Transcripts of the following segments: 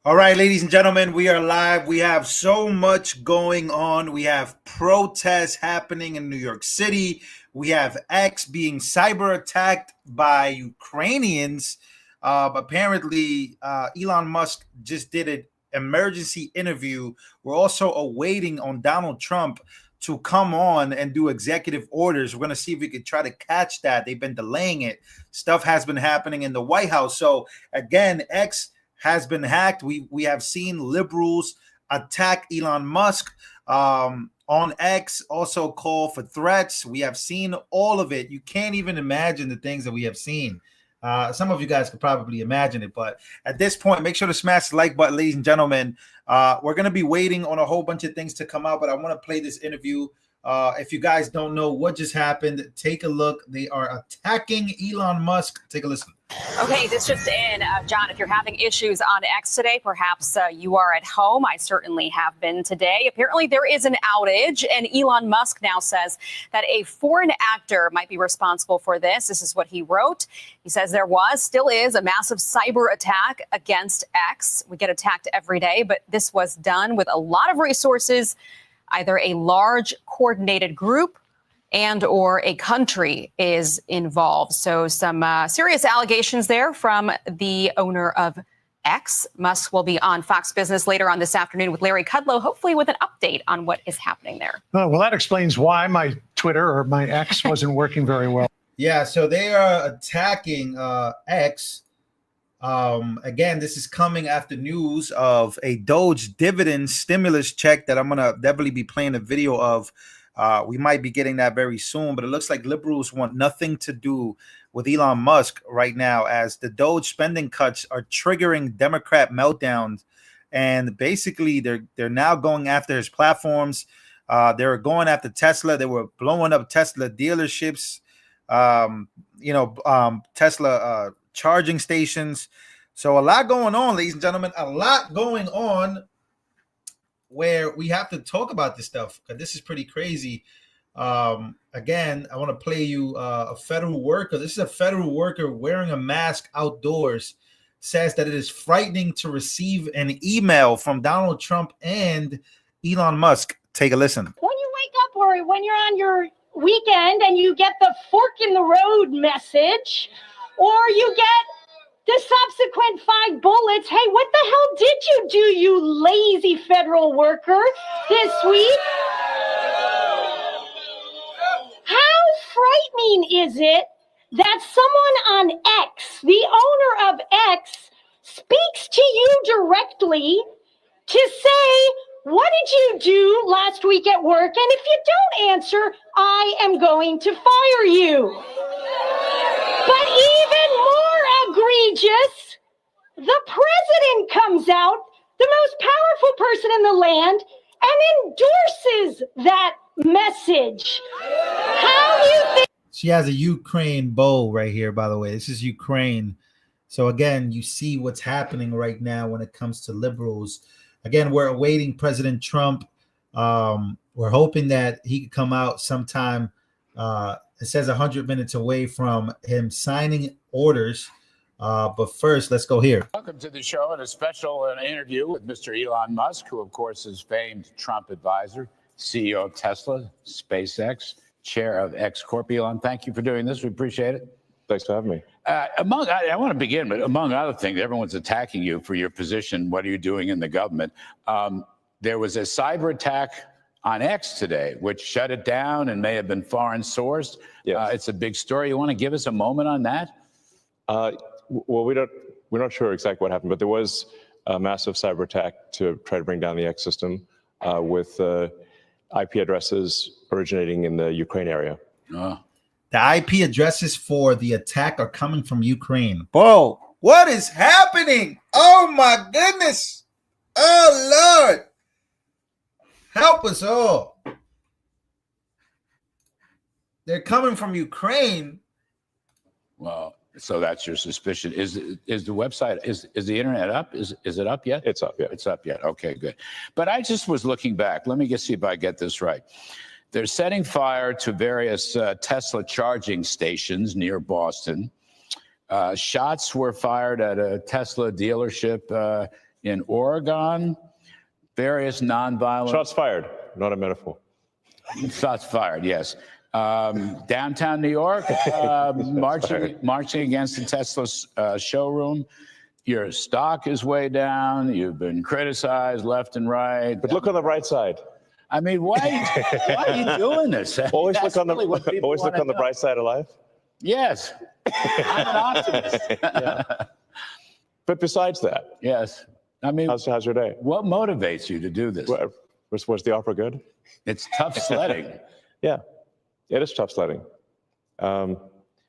All right, ladies and gentlemen, we are live. We have so much going on. We have protests happening in New York City. We have X being cyber attacked by Ukrainians. Apparently, Elon Musk just did an emergency interview. We're also awaiting on Donald Trump to come on and do executive orders. We're going to see if we could try to catch that. They've been delaying it. Stuff has been happening in the White House. So, again, X has been hacked. We have seen liberals attack Elon Musk on X, also call for threats. We have seen all of it. You can't even imagine the things that we have seen. Some of you guys could probably imagine it, but at this point, make sure to smash the like button, ladies and gentlemen. We're going to be waiting on a whole bunch of things to come out, but I want to play this interview. If you guys don't know what just happened, take a look. They are attacking Elon Musk. Take a listen. Okay, this just in. John, if you're having issues on X today, perhaps you are at home. I certainly have been today. Apparently, there is an outage, and Elon Musk now says that a foreign actor might be responsible for this. This is what he wrote. He says there still is a massive cyber attack against X. We get attacked every day, but this was done with a lot of resources, either a large coordinated group and or a country is involved. So some serious allegations there from the owner of X. Musk will be on Fox Business later on this afternoon with Larry Kudlow, hopefully with an update on what is happening there. Oh, well, that explains why my Twitter or my X wasn't working very well. Yeah, so they are attacking X. Again, this is coming after news of a DOGE dividend stimulus check that I'm going to definitely be playing a video of. We might be getting that very soon, but it looks like liberals want nothing to do with Elon Musk right now, as the DOGE spending cuts are triggering Democrat meltdowns, and basically they're now going after his platforms. They're going after Tesla. They were blowing up Tesla dealerships, Tesla charging stations. So a lot going on, ladies and gentlemen, a lot going on, where we have to talk about this stuff, because this is pretty crazy. Again, I want to play you a federal worker. This is a federal worker wearing a mask outdoors, says that it is frightening to receive an email from Donald Trump and Elon Musk. Take a listen. When you wake up or when you're on your weekend and you get the fork in the road message, or you get the subsequent 5 bullets. Hey, what the hell did you do, you lazy federal worker, this week? How frightening is it that someone on X, the owner of X, speaks to you directly to say, what did you do last week at work? And if you don't answer, I am going to fire you. But even more egregious, the president comes out, the most powerful person in the land, and endorses that message. How do you think? She has a Ukraine bow right here, by the way. This is Ukraine. So again, you see what's happening right now when it comes to liberals. Again, we're awaiting President Trump. We're hoping that he could come out sometime. It says 100 minutes away from him signing orders. But first, let's go here. Welcome to the show and a special interview with Mr. Elon Musk, who, of course, is famed Trump advisor, CEO of Tesla, SpaceX, chair of X Corp. Elon, thank you for doing this. We appreciate it. Thanks for having me. I want to begin, but among other things, everyone's attacking you for your position. What are you doing in the government? There was a cyber attack on X today, which shut it down and may have been foreign sourced. Yes. It's a big story. You want to give us a moment on that? Well, we're not sure exactly what happened, but there was a massive cyber attack to try to bring down the X system with IP addresses originating in the Ukraine area. The IP addresses for the attack are coming from Ukraine. Bro, what is happening? Oh my goodness. Oh Lord. Help us all. They're coming from Ukraine. Well, so that's your suspicion. Is the website, is the internet up? Is it up yet? It's up, yeah. It's up yet. Okay, good. But I just was looking back. Let me just see if I get this right. They're setting fire to various Tesla charging stations near Boston. Shots were fired at a Tesla dealership in Oregon, various nonviolent Shots fired, not a metaphor. shots fired. Yes, downtown New York, marching against the Tesla showroom. Your stock is way down. You've been criticized left and right. But look on the bright side. I mean, why are you doing this? Always That's look on really what people always look wanna on the know. bright side of life. Yes, I'm an optimist. But besides that, Yes, I mean, how's your day? what motivates you to do this? Was the opera good? It's tough sledding. Yeah, it is tough sledding. But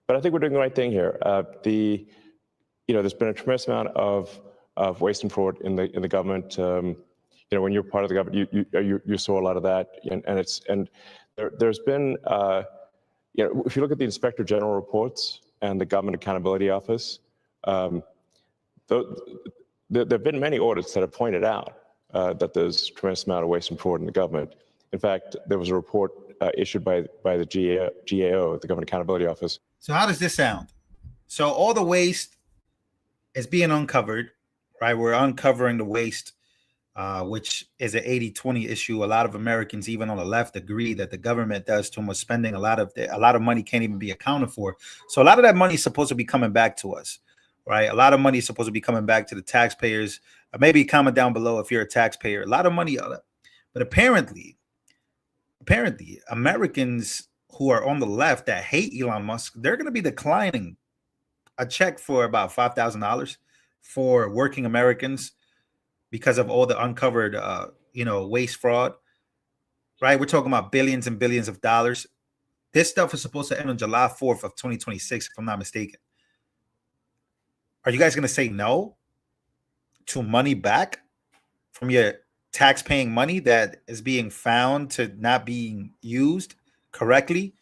I think we're doing the right thing here. There's been a tremendous amount of waste and fraud in the government. When you're part of the government, you saw a lot of that, and there's been, if you look at the Inspector General reports and the Government Accountability Office, there have been many audits that have pointed out that there's a tremendous amount of waste and fraud in the government. In fact, there was a report issued by the GAO, the Government Accountability Office. So how does this sound? So all the waste is being uncovered, right? We're uncovering the waste, which is an 80-20 issue. A lot of Americans, even on the left, agree that the government does too much spending. A lot of money can't even be accounted for. So a lot of that money is supposed to be coming back to us, right? A lot of money is supposed to be coming back to the taxpayers. Maybe comment down below if you're a taxpayer. A lot of money, but apparently, Americans who are on the left that hate Elon Musk, they're going to be declining a check for about $5,000 for working Americans because of all the uncovered, waste fraud, right? We're talking about billions and billions of dollars. This stuff is supposed to end on July 4th of 2026, if I'm not mistaken. Are you guys going to say no to money back from your tax-paying money that is being found to not being used correctly?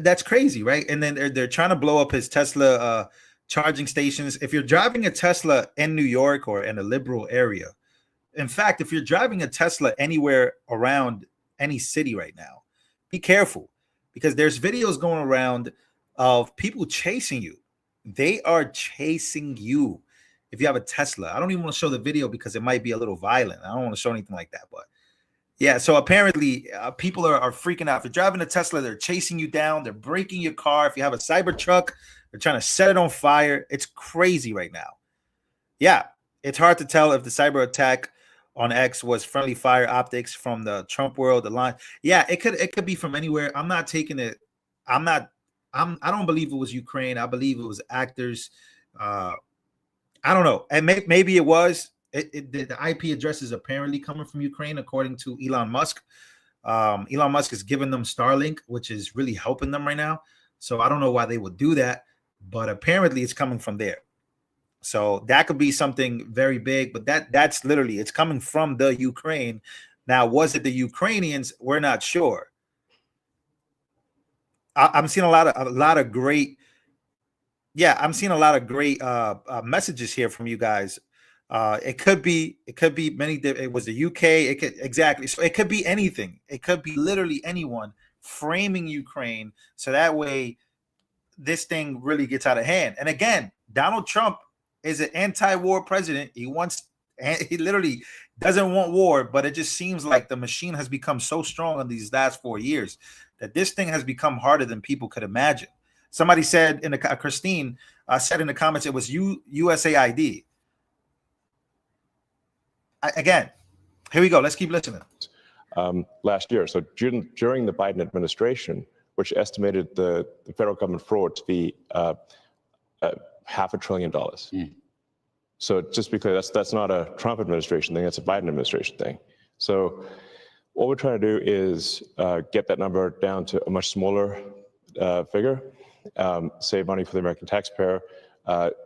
That's crazy, right? And then they're trying to blow up his Tesla charging stations. If you're driving a Tesla in New York or in a liberal area, in fact, if you're driving a Tesla anywhere around any city right now, be careful, because there's videos going around of people chasing you. They are chasing you. If you have a Tesla, I don't even want to show the video because it might be a little violent. I don't want to show anything like that, but yeah, so apparently people are freaking out. If you're driving a Tesla, they're chasing you down. They're breaking your car. If you have a Cybertruck, they're trying to set it on fire. It's crazy right now. Yeah, it's hard to tell if the cyber attack on X was friendly fire optics from the Trump world, the line. Yeah, it could be from anywhere. I'm not taking it. I don't believe it was Ukraine. I believe it was actors. I don't know. And maybe it was. The IP address is apparently coming from Ukraine, according to Elon Musk. Elon Musk is giving them Starlink, which is really helping them right now. So I don't know why they would do that, but apparently it's coming from there. So that could be something very big, but that's literally, it's coming from the Ukraine. Now, was it the Ukrainians? We're not sure. I'm seeing a lot of great. Yeah, I'm seeing a lot of great messages here from you guys. It could be many. It was the UK. It could exactly. So it could be anything. It could be literally anyone framing Ukraine. So that way, this thing really gets out of hand. And again, Donald Trump is an anti-war president. He literally doesn't want war, but it just seems like the machine has become so strong in these last 4 years that this thing has become harder than people could imagine. Somebody said Christine said in the comments, it was USAID. Again, here we go. Let's keep listening. Last year, so during the Biden administration, which estimated the federal government fraud to be $500 billion. So just to be clear, that's not a Trump administration thing, that's a Biden administration thing. So what we're trying to do is get that number down to a much smaller figure, save money for the American taxpayer,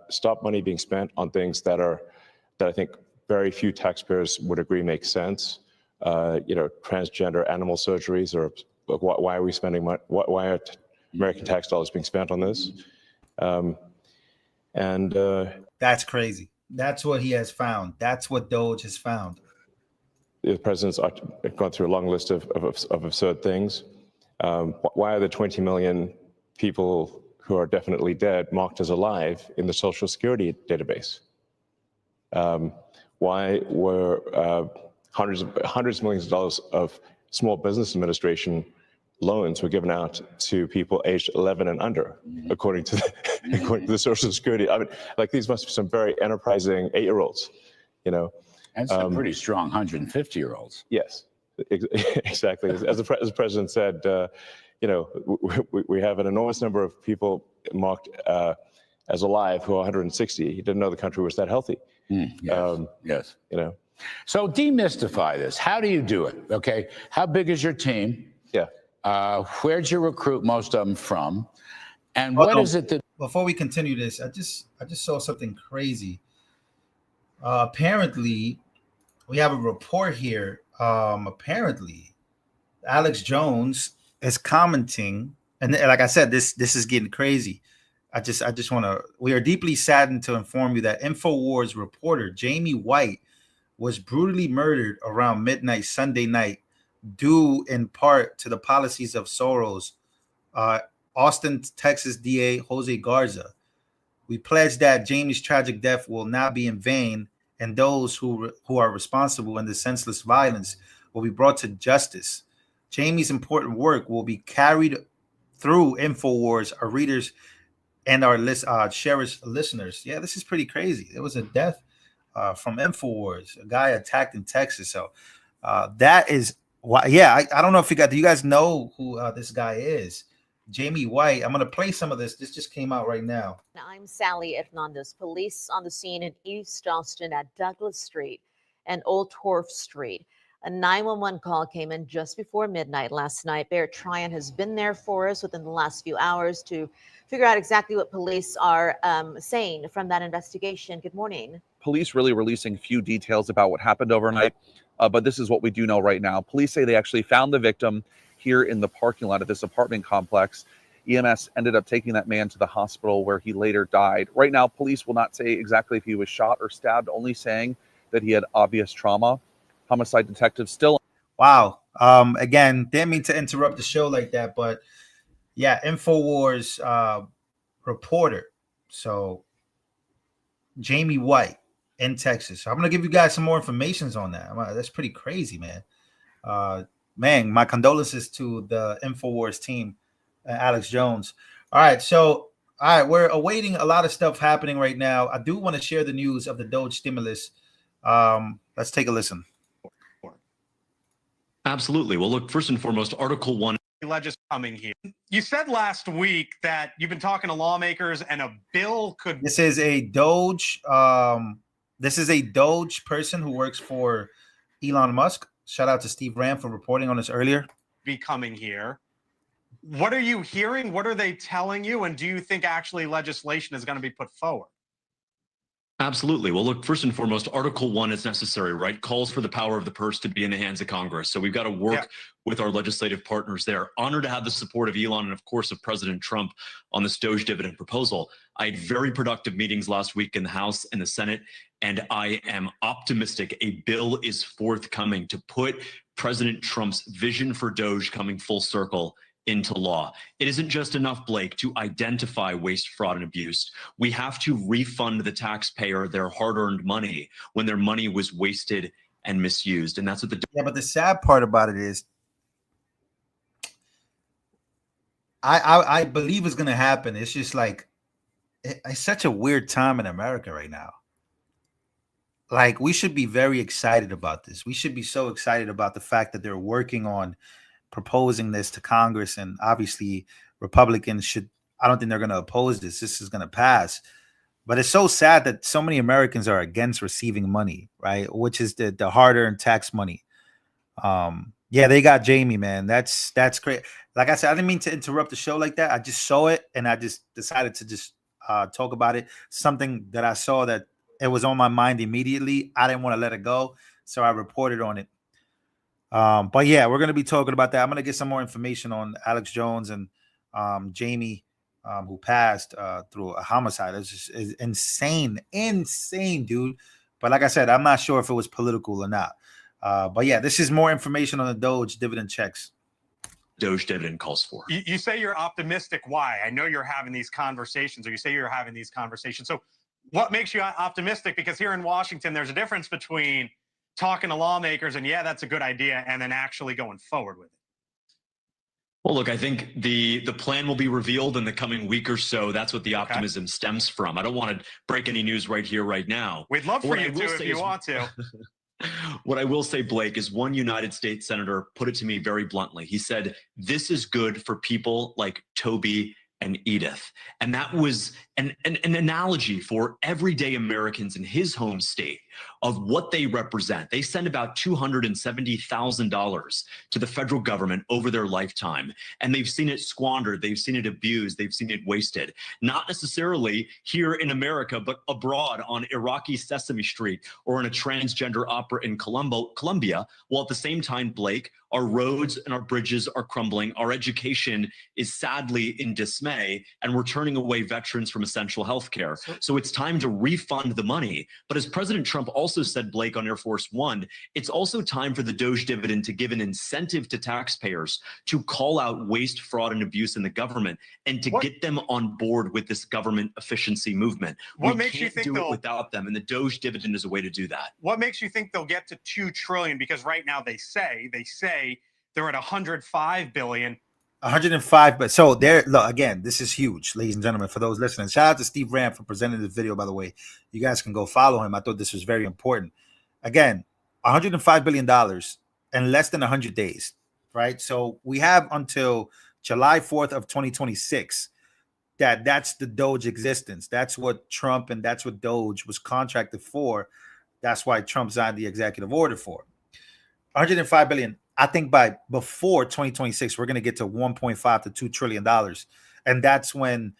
stop money being spent on things that I think very few taxpayers would agree make sense. Transgender animal surgeries, or why are we spending money? Why are American tax dollars being spent on this? That's crazy. That's what he has found. That's what DOGE has found. The president's gone through a long list of absurd things. Why are the 20 million people who are definitely dead marked as alive in the Social Security database? Why were hundreds of millions of dollars of small business administration loans were given out to people aged 11 and under, according to the Social Security? I mean, like, these must be some very enterprising 8-year-olds, you know. And some pretty strong 150-year-olds. Yes, exactly. As the president said, you know, we have an enormous number of people marked as alive who are 160. He didn't know the country was that healthy. Yes, yes. You know. So demystify this. How do you do it? Okay. How big is your team? Yeah. Where'd you recruit most of them from? And what is it that... Before we continue this, I just saw something crazy. Apparently, we have a report here. Apparently, Alex Jones is commenting, and like I said, this is getting crazy. I just want to. We are deeply saddened to inform you that InfoWars reporter Jamie White was brutally murdered around midnight Sunday night, due in part to the policies of Soros. Austin, Texas DA Jose Garza. We pledge that Jamie's tragic death will not be in vain, and those who are responsible in the senseless violence will be brought to justice. Jamie's important work will be carried through InfoWars, our readers, and our cherished listeners. Yeah, this is pretty crazy. There was a death from InfoWars, a guy attacked in Texas. So that is why. Yeah, I don't know if do you guys know who this guy is? Jamie White. I'm going to play some of this. This just came out right now. I'm Sally Hernandez. Police on the scene in East Austin at Douglas Street and Old Torf Street. A 911 call came in just before midnight last night. Barrett Tryon has been there for us within the last few hours to figure out exactly what police are saying from that investigation. Good morning. Police really releasing few details about what happened overnight, but this is what we do know right now. Police say they actually found the victim here in the parking lot of this apartment complex. EMS ended up taking that man to the hospital where he later died. Right now, police will not say exactly if he was shot or stabbed, only saying that he had obvious trauma. Homicide detectives still. Wow. Again, didn't mean to interrupt the show like that, but yeah, InfoWars reporter. So Jamie White in Texas. So I'm going to give you guys some more information on that. That's pretty crazy, man. Man, my condolences to the InfoWars team, Alex Jones. All right, we're awaiting a lot of stuff happening right now. I do want to share the news of the DOGE stimulus. Let's take a listen. Absolutely. Well, look, first and foremost, Article 1. Legislation coming here. You said last week that you've been talking to lawmakers and a bill could. This is a DOGE. This is a DOGE person who works for Elon Musk. Shout out to Steve Ram for reporting on this earlier. Be coming here. What are you hearing? What are they telling you? And do you think actually legislation is going to be put forward? Absolutely. Well, look, first and foremost, Article 1 is necessary, right? Calls for the power of the purse to be in the hands of Congress. So we've got to work with our legislative partners there. Honored to have the support of Elon and, of course, of President Trump on this DOGE dividend proposal. I had very productive meetings last week in the House and the Senate, and I am optimistic a bill is forthcoming to put President Trump's vision for DOGE coming full circle into law. It isn't just enough, Blake, to identify waste, fraud, and abuse. We have to refund the taxpayer their hard-earned money when their money was wasted and misused. And that's what but the sad part about it is I believe it's going to happen. It's just like it's such a weird time in America right now. Like, we should be very excited about this. We should be so excited about the fact that they're working on proposing this to Congress, and obviously Republicans should. I don't think they're going to oppose this. This is going to pass. But it's so sad that so many Americans are against receiving money, right? Which is the hard-earned tax money. Yeah, they got Jamie, man. That's great. Like I said, I didn't mean to interrupt the show like that. I just saw it and I just decided to just talk about it. Something that I saw that it was on my mind immediately. I didn't want to let it go, so I reported on it. But yeah, we're going to be talking about that. I'm going to get some more information on Alex Jones and Jamie, who passed through a homicide. It's just insane, dude. But like I said, I'm not sure if it was political or not. But yeah, this is more information on the DOGE dividend checks. DOGE dividend calls for. You say you're optimistic. Why? I know you're having these conversations, or you say you're having these conversations. So What makes you optimistic? Because here in Washington, there's a difference between talking to lawmakers and, yeah, that's a good idea, and then actually going forward with it. Well, look, I think the plan will be revealed in the coming week or so. That's what the optimism stems from. I don't want to break any news right here, right now. We'd love for you to if you want to. What I will say, Blake, is one United States senator put it to me very bluntly. He said, "This is good for people like Toby and Edith." And that was an analogy for everyday Americans in his home state of what they represent. They send about $270,000 to the federal government over their lifetime, and they've seen it squandered, they've seen it abused, they've seen it wasted. Not necessarily here in America, but abroad on Iraqi Sesame Street or in a transgender opera in Colombia, while at the same time, Blake, our roads and our bridges are crumbling, our education is sadly in dismay, and we're turning away veterans from essential health care. So it's time to refund the money. But as President Trump also said, Blake, on Air Force One, it's also time for the DOGE dividend to give an incentive to taxpayers to call out waste, fraud, and abuse in the government and to get them on board with this government efficiency movement. What makes you think do it without them, and the DOGE dividend is a way to do that. What makes you think they'll get to $2 trillion? Because right now they say they're at $105 billion. 105, but so there, look, again, this is huge, ladies and gentlemen, for those listening. Shout out to Steve Ram for presenting this video, by the way. You guys can go follow him. I thought this was very important. Again, $105 billion in less than 100 days, right? So we have until July 4th of 2026 that's the DOGE existence. That's what Trump and that's what DOGE was contracted for. That's why Trump signed the executive order for 105 billion. I think by before 2026, we're going to get to 1.5 to $2 trillion. And that's when,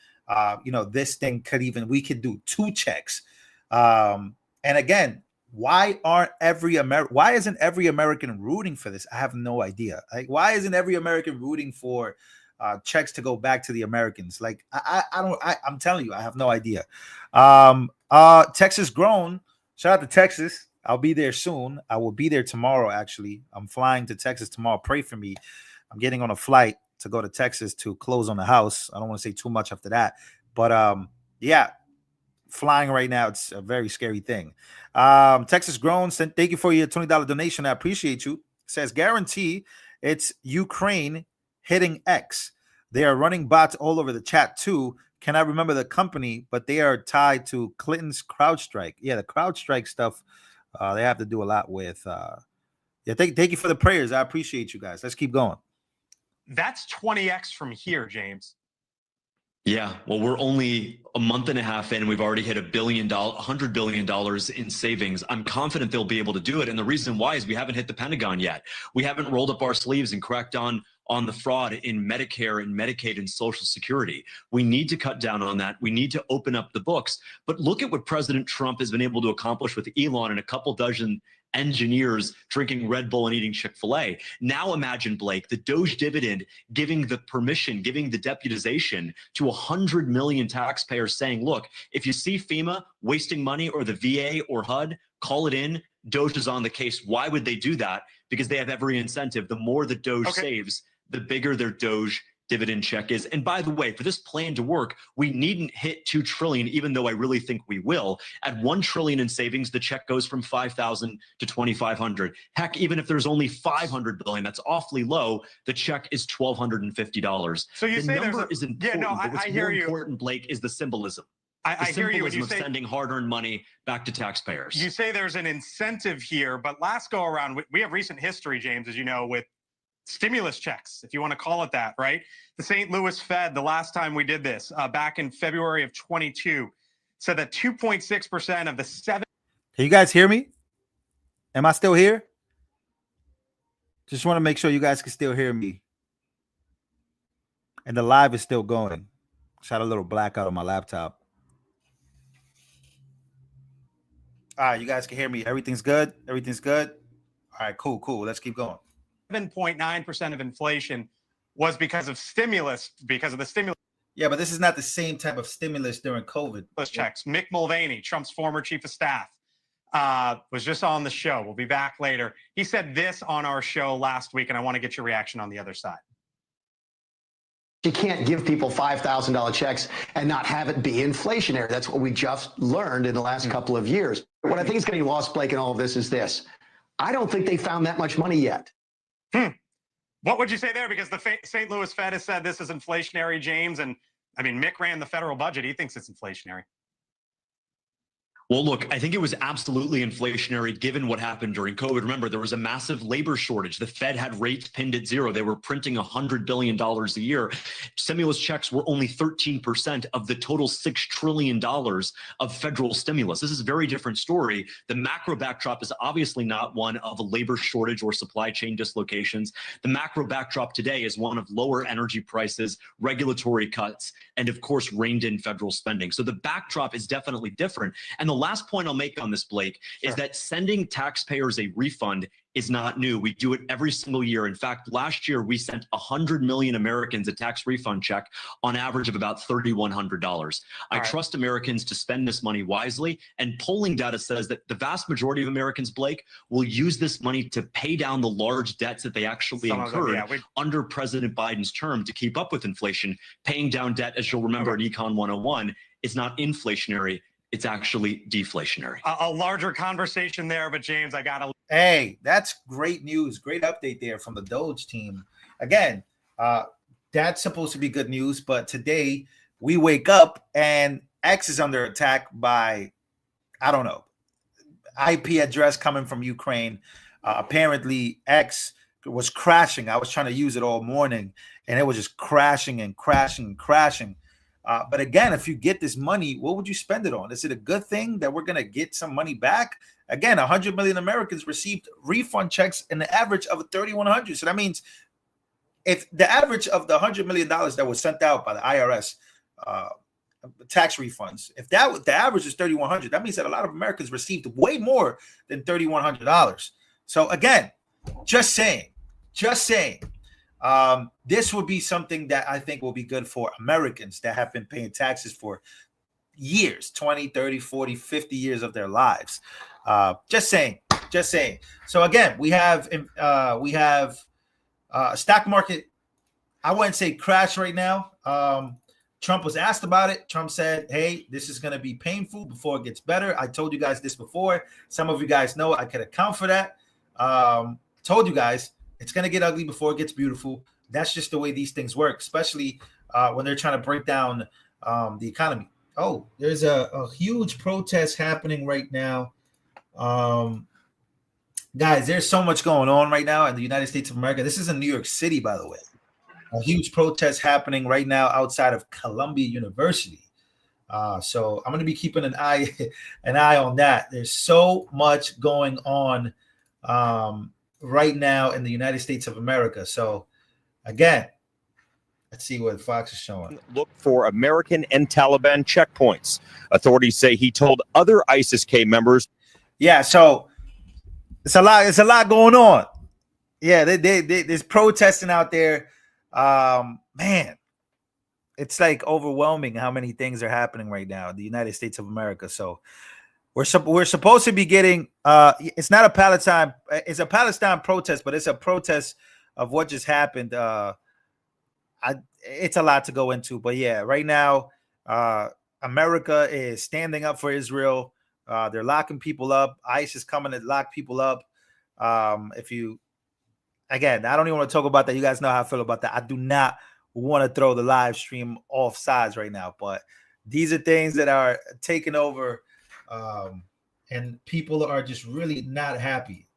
this thing we could do 2 checks. And again, why isn't every American rooting for this? I have no idea. Like, why isn't every American rooting for checks to go back to the Americans? Like, I'm telling you, I have no idea. Texas grown. Shout out to Texas. I'll be there soon. I will be there tomorrow, actually. I'm flying to Texas tomorrow. Pray for me. I'm getting on a flight to go to Texas to close on the house. I don't want to say too much after that. But, yeah, flying right now, it's a very scary thing. Texas grown. Thank you for your $20 donation. I appreciate you. It says, guarantee it's Ukraine hitting X. They are running bots all over the chat, too. Cannot remember the company, but they are tied to Clinton's CrowdStrike. Yeah, the CrowdStrike stuff. They have to do a lot with. Thank you for the prayers. I appreciate you guys. Let's keep going. That's 20x from here, James. Yeah, well, we're only a month and a half in, and we've already hit $100 billion in savings. I'm confident they'll be able to do it. And the reason why is we haven't hit the Pentagon yet. We haven't rolled up our sleeves and cracked on the fraud in Medicare and Medicaid and Social Security. We need to cut down on that. We need to open up the books. But look at what President Trump has been able to accomplish with Elon and a couple dozen engineers drinking Red Bull and eating Chick-fil-A. Now imagine, Blake, the DOGE dividend giving the permission, giving the deputization to 100 million taxpayers saying, look, if you see FEMA wasting money or the VA or HUD, call it in. DOGE is on the case. Why would they do that? Because they have every incentive. The more the DOGE saves, the bigger their DOGE dividend check is. And by the way, for this plan to work, we needn't hit $2 trillion, even though I really think we will. At $1 trillion in savings, the check goes from $5,000 to $2,500. Heck, even if there's only $500 billion, that's awfully low. The check is $1,250. So you say number is important. Yeah, no, but what's I hear more you. important, Blake, is the symbolism. I hear you when you of say sending hard-earned money back to taxpayers. You say there's an incentive here, but last go around, we have recent history, James, as you know, with stimulus checks, if you want to call it that, right? The St. Louis Fed, the last time we did this, back in February of 22, said that 2.6% of the Can you guys hear me? Am I still here? Just want to make sure you guys can still hear me. And the live is still going. Just had a little blackout on my laptop. All right, you guys can hear me. Everything's good? Everything's good? All right, cool. Let's keep going. 7.9% of inflation was because of stimulus, because of the stimulus. Yeah, but this is not the same type of stimulus during COVID. Checks. Mick Mulvaney, Trump's former chief of staff, was just on the show. We'll be back later. He said this on our show last week, and I want to get your reaction on the other side. You can't give people $5,000 checks and not have it be inflationary. That's what we just learned in the last couple of years. What I think is getting lost, Blake, in all of this is this. I don't think they found that much money yet. What would you say there? Because the St. Louis Fed has said this is inflationary, James. And I mean, Mick ran the federal budget. He thinks it's inflationary. Well, look, I think it was absolutely inflationary given what happened during COVID. Remember, there was a massive labor shortage. The Fed had rates pinned at zero. They were printing $100 billion a year. Stimulus checks were only 13% of the total $6 trillion of federal stimulus. This is a very different story. The macro backdrop is obviously not one of a labor shortage or supply chain dislocations. The macro backdrop today is one of lower energy prices, regulatory cuts, and of course, reined in federal spending. So the backdrop is definitely different. And the last point I'll make on this, Blake, is that sending taxpayers a refund is not new. We do it every single year. In fact, last year, we sent 100 million Americans a tax refund check on average of about $3,100. I trust Americans to spend this money wisely. And polling data says that the vast majority of Americans, Blake, will use this money to pay down the large debts that they actually incurred under President Biden's term to keep up with inflation. Paying down debt, as you'll remember in Econ 101, is not inflationary. It's actually deflationary. A larger conversation there, but James, I got to. Hey, that's great news. Great update there from the DOGE team. Again, that's supposed to be good news, but today we wake up and X is under attack by, I don't know, IP address coming from Ukraine. Apparently, X was crashing. I was trying to use it all morning, and it was just crashing and crashing and crashing. But again, if you get this money, what would you spend it on? Is it a good thing that we're going to get some money back? Again, 100 million Americans received refund checks in the average of $3,100. So that means if the average of the $100 million that was sent out by the IRS, tax refunds, if the average is $3,100, that means that a lot of Americans received way more than $3,100. So again, just saying. This would be something that I think will be good for Americans that have been paying taxes for years, 20, 30, 40, 50 years of their lives. Just saying. So again, we have a stock market, I wouldn't say crash right now. Trump was asked about it. Trump said, hey, this is going to be painful before it gets better. I told you guys this before. Some of you guys know I could account for that. Told you guys, it's going to get ugly before it gets beautiful. That's just the way these things work, especially when they're trying to break down the economy. Oh, there's a huge protest happening right now. Guys, there's so much going on right now in the United States of America. This is in New York City, by the way. A huge protest happening right now outside of Columbia University. So I'm going to be keeping an eye on that. There's so much going on right now in the United States of America. So again, let's see what Fox is showing. Look for American and Taliban checkpoints. Authorities say he told other ISIS-K members. Yeah, so it's a lot going on. Yeah, there's protesting out there. Man, it's like overwhelming how many things are happening right now in the United States of America. So we're supposed to be getting it's not a Palestine, it's a Palestine protest, but it's a protest of what just happened. It's a lot to go into, but yeah, right now America is standing up for Israel. They're locking people up. ICE is coming to lock people up. Again, I don't even want to talk about that. You guys know how I feel about that. I do not want to throw the live stream off sides right now, but these are things that are taking over. And people are just really not happy.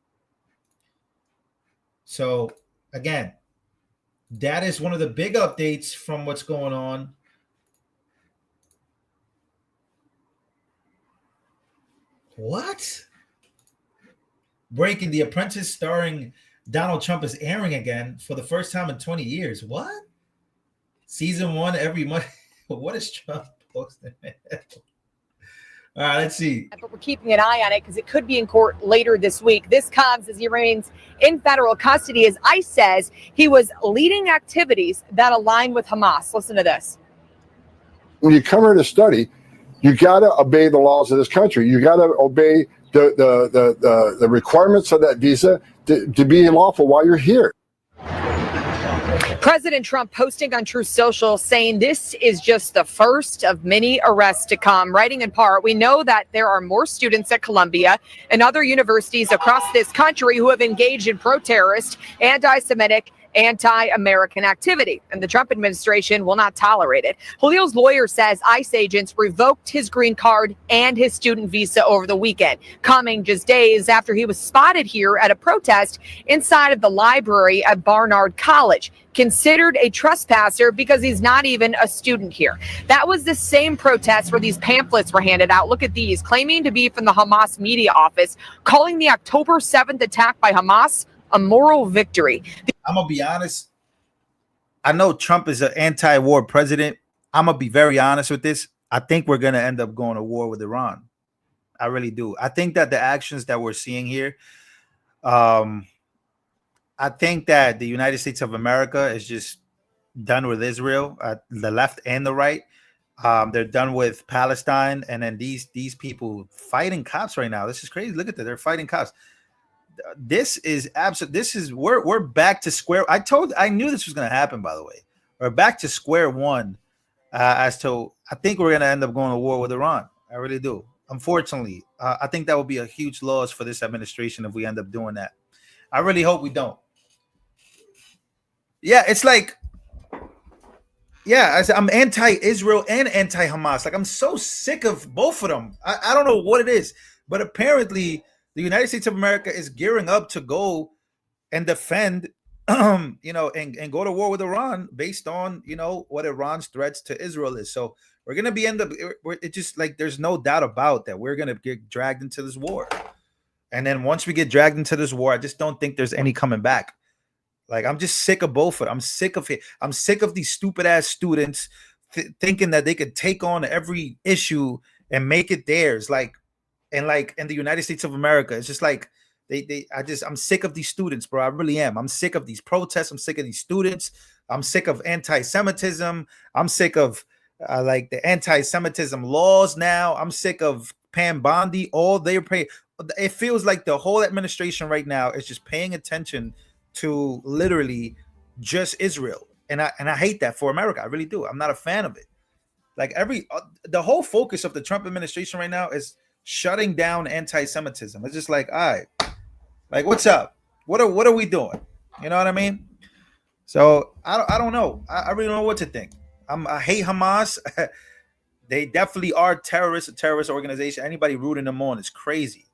So again, that is one of the big updates from what's going on. What? Breaking The Apprentice starring Donald Trump is airing again for the first time in 20 years. What? Season 1 every month. What is Trump posting? All right, let's see. But we're keeping an eye on it because it could be in court later this week. This comes as he remains in federal custody, as ICE says he was leading activities that align with Hamas. Listen to this. When you come here to study, you got to obey the laws of this country. You got to obey the requirements of that visa to be lawful while you're here. President Trump posting on Truth Social saying this is just the first of many arrests to come, writing in part, we know that there are more students at Columbia and other universities across this country who have engaged in pro-terrorist, anti-Semitic, anti-American activity, and the Trump administration will not tolerate it. Julio's lawyer says ICE agents revoked his green card and his student visa over the weekend, coming just days after he was spotted here at a protest inside of the library at Barnard College, considered a trespasser because he's not even a student here. That was the same protest where these pamphlets were handed out. Look at these, claiming to be from the Hamas media office, calling the October 7th attack by Hamas a moral victory. I'm gonna be honest. I know Trump is an anti-war president. I'm gonna be very honest with this. I think we're gonna end up going to war with Iran. I really do. I think that the actions that we're seeing here, I think that the United States of America is just done with Israel, the left and the right. They're done with Palestine, and then these people fighting cops right now. This is crazy. Look at that. They're fighting cops. This is absolute. This is we're back to square. I knew this was going to happen. By the way, we're back to square one. As to, I think we're going to end up going to war with Iran. I really do. Unfortunately, I think that would be a huge loss for this administration if we end up doing that. I really hope we don't. Yeah, it's like, yeah, I'm anti-Israel and anti-Hamas. Like, I'm so sick of both of them. I don't know what it is, but apparently the United States of America is gearing up to go and defend, and go to war with Iran based on, what Iran's threats to Israel is. So we're going to be it's just like, there's no doubt about that. We're going to get dragged into this war. And then once we get dragged into this war, I just don't think there's any coming back. Like, I'm just sick of both of them. I'm sick of it. I'm sick of these stupid ass students thinking that they could take on every issue and make it theirs. In the United States of America, it's just like I'm sick of these students, bro. I really am. I'm sick of these protests. I'm sick of these students. I'm sick of anti-Semitism. I'm sick of the anti-Semitism laws now. I'm sick of Pam Bondi. All they're paying. It feels like the whole administration right now is just paying attention to literally just Israel, and I hate that for America. I really do. I'm not a fan of it. Like, the whole focus of the Trump administration right now is shutting down anti-Semitism. It's just like, all right, like, what's up? What are we doing? You know what I mean? So I don't know. I really don't know what to think. I hate Hamas. They definitely are a terrorist organization. Anybody rooting them on is crazy.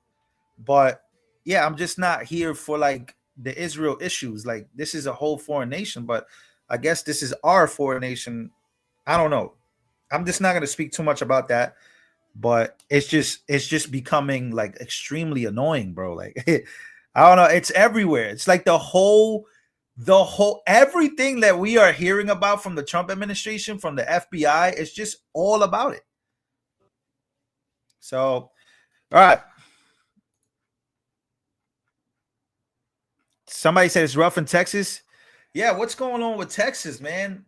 But yeah, I'm just not here for like the Israel issues. Like, this is a whole foreign nation, but I guess this is our foreign nation. I don't know. I'm just not going to speak too much about that. But it's just becoming like extremely annoying, bro. Like, I don't know. It's everywhere. It's like the whole everything that we are hearing about from the Trump administration, from the FBI, it's just all about it. So, all right. Somebody said it's rough in Texas. Yeah, what's going on with Texas, man?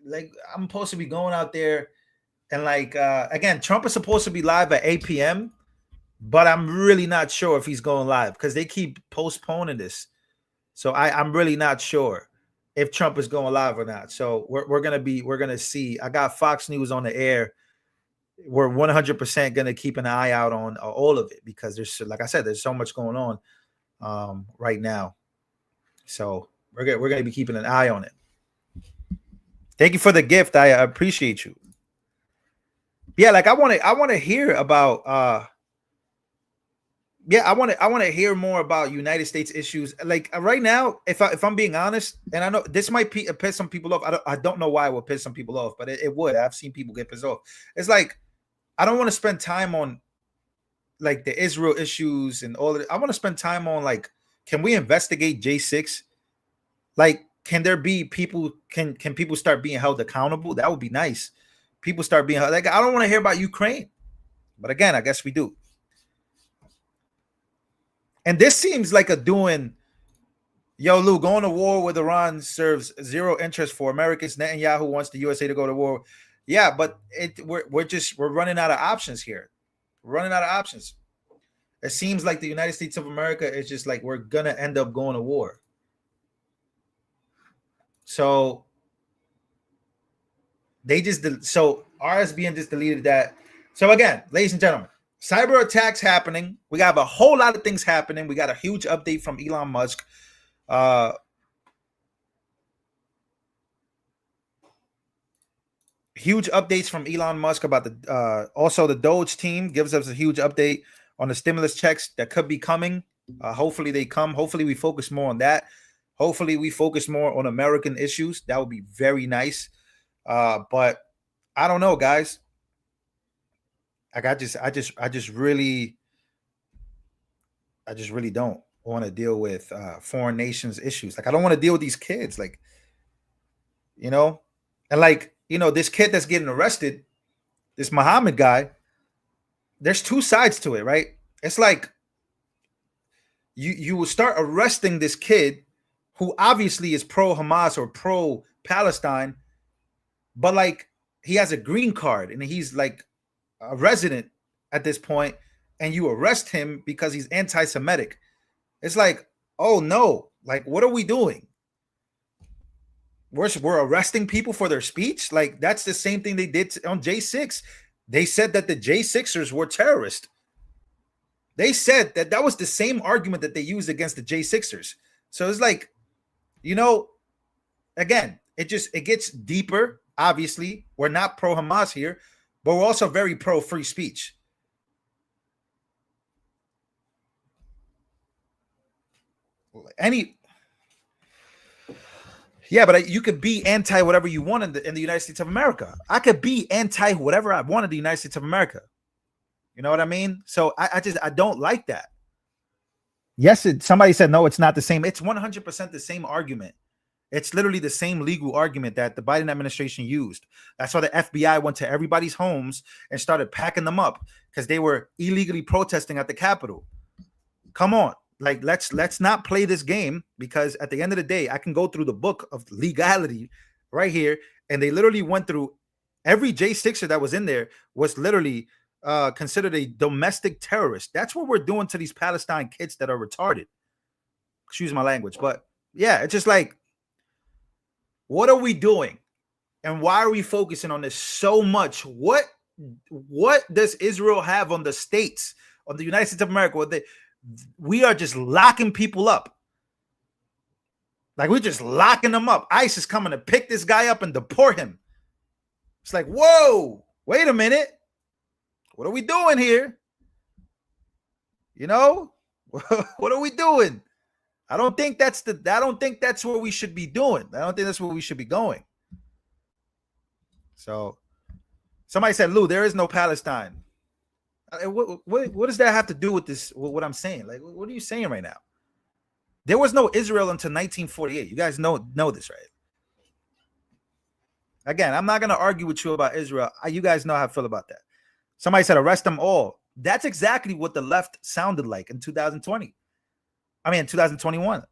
Like, I'm supposed to be going out there. And again, Trump is supposed to be live at 8 p.m., but I'm really not sure if he's going live because they keep postponing this. So I'm really not sure if Trump is going live or not. So we're gonna see. I got Fox News on the air. We're 100% gonna keep an eye out on all of it because there's, like I said, there's so much going on right now. So we're gonna be keeping an eye on it. Thank you for the gift. I appreciate you. Yeah, like I want to hear about I want to hear more about United States issues. Like right now, if I'm being honest, and I know this might piss some people off. I don't know why it would piss some people off, but it would. I've seen people get pissed off. It's like, I don't want to spend time on like the Israel issues and all of it. I want to spend time on, like, can we investigate J6? Like, can there be people? Can people start being held accountable? That would be nice. People start being like, I don't want to hear about Ukraine, but again, I guess we do. And this seems like a doing. Yo, Lou, going to war with Iran serves zero interest for Americans. Netanyahu wants the USA to go to war. Yeah, but we're running out of options here. We're running out of options. It seems like the United States of America is just like, we're gonna end up going to war. So they just so RSBN just deleted that. So again, ladies and gentlemen, cyber attacks happening. We got a whole lot of things happening. We got a huge update from Elon Musk. Huge updates from Elon Musk about the also the DOGE team gives us a huge update on the stimulus checks that could be coming. Hopefully they come. Hopefully we focus more on that. Hopefully we focus more on American issues. That would be very nice. But I don't know, guys. Like I just really don't want to deal with foreign nations issues. Like I don't want to deal with these kids. Like, you know, and like, you know, this kid that's getting arrested, this Muhammad guy, there's two sides to it, right? It's like you will start arresting this kid who obviously is pro-Hamas or pro-Palestine, but like he has a green card and he's like a resident at this point, and you arrest him because he's anti-Semitic. It's like, oh no, like what are we doing? We're arresting people for their speech. Like that's the same thing they did on J6. They said that the J6ers were terrorists. They said that that was the same argument that they used against the J6ers. So it's like, you know, again, it gets deeper. Obviously, we're not pro Hamas here, but we're also very pro free speech. Yeah, but you could be anti whatever you want in the United States of America. I could be anti whatever I want in the United States of America. You know what I mean? So I don't like that. Yes, somebody said no, it's not the same. It's 100% the same argument. It's literally the same legal argument that the Biden administration used. That's why the FBI went to everybody's homes and started packing them up because they were illegally protesting at the Capitol. Come on. Like let's not play this game, because at the end of the day, I can go through the book of legality right here, and they literally went through every J6er that was in there was literally considered a domestic terrorist. That's what we're doing to these Palestine kids that are retarded. Excuse my language, but yeah, it's just like, what are we doing, and why are we focusing on this so much? What does Israel have on the states, on the United States of America? We are just locking people up. Like we're just locking them up. ICE is coming to pick this guy up and deport him. It's like, whoa, wait a minute. What are we doing here? You know, what are we doing? I don't think that's what we should be doing. I don't think that's where we should be going. So somebody said, Lou, there is no Palestine. What does that have to do with this? What I'm saying? Like, what are you saying right now? There was no Israel until 1948. You guys know this, right? Again, I'm not going to argue with you about Israel. You guys know how I feel about that. Somebody said arrest them all. That's exactly what the left sounded like in 2020. I mean, in 2021.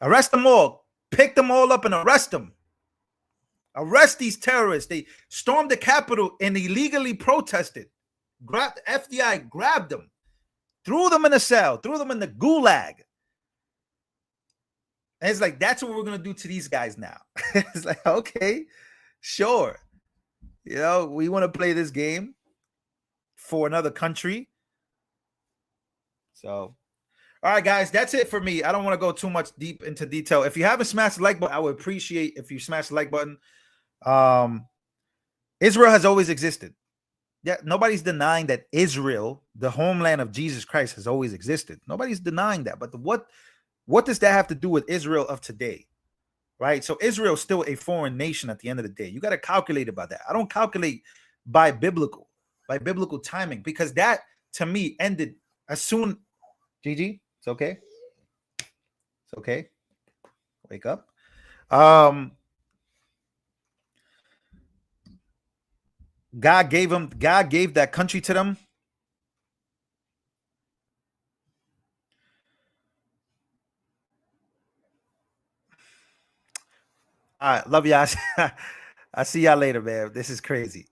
Arrest them all. Pick them all up and arrest them. Arrest these terrorists. They stormed the Capitol and illegally protested. FDI grabbed them, threw them in a cell, threw them in the gulag. And it's like, that's what we're going to do to these guys now. It's like, okay, sure. You know, we want to play this game for another country. So, all right, guys, that's it for me. I don't want to go too much deep into detail. If you haven't smashed the like button, I would appreciate if you smash the like button. Israel has always existed. Yeah, nobody's denying that Israel, the homeland of Jesus Christ, has always existed. Nobody's denying that. But what does that have to do with Israel of today? Right? So Israel is still a foreign nation at the end of the day. You got to calculate about that. I don't calculate by biblical timing, because that to me ended as soon. Gigi, it's okay. It's okay. Wake up. God gave that country to them. All right, love y'all. I see y'all later, man. This is crazy.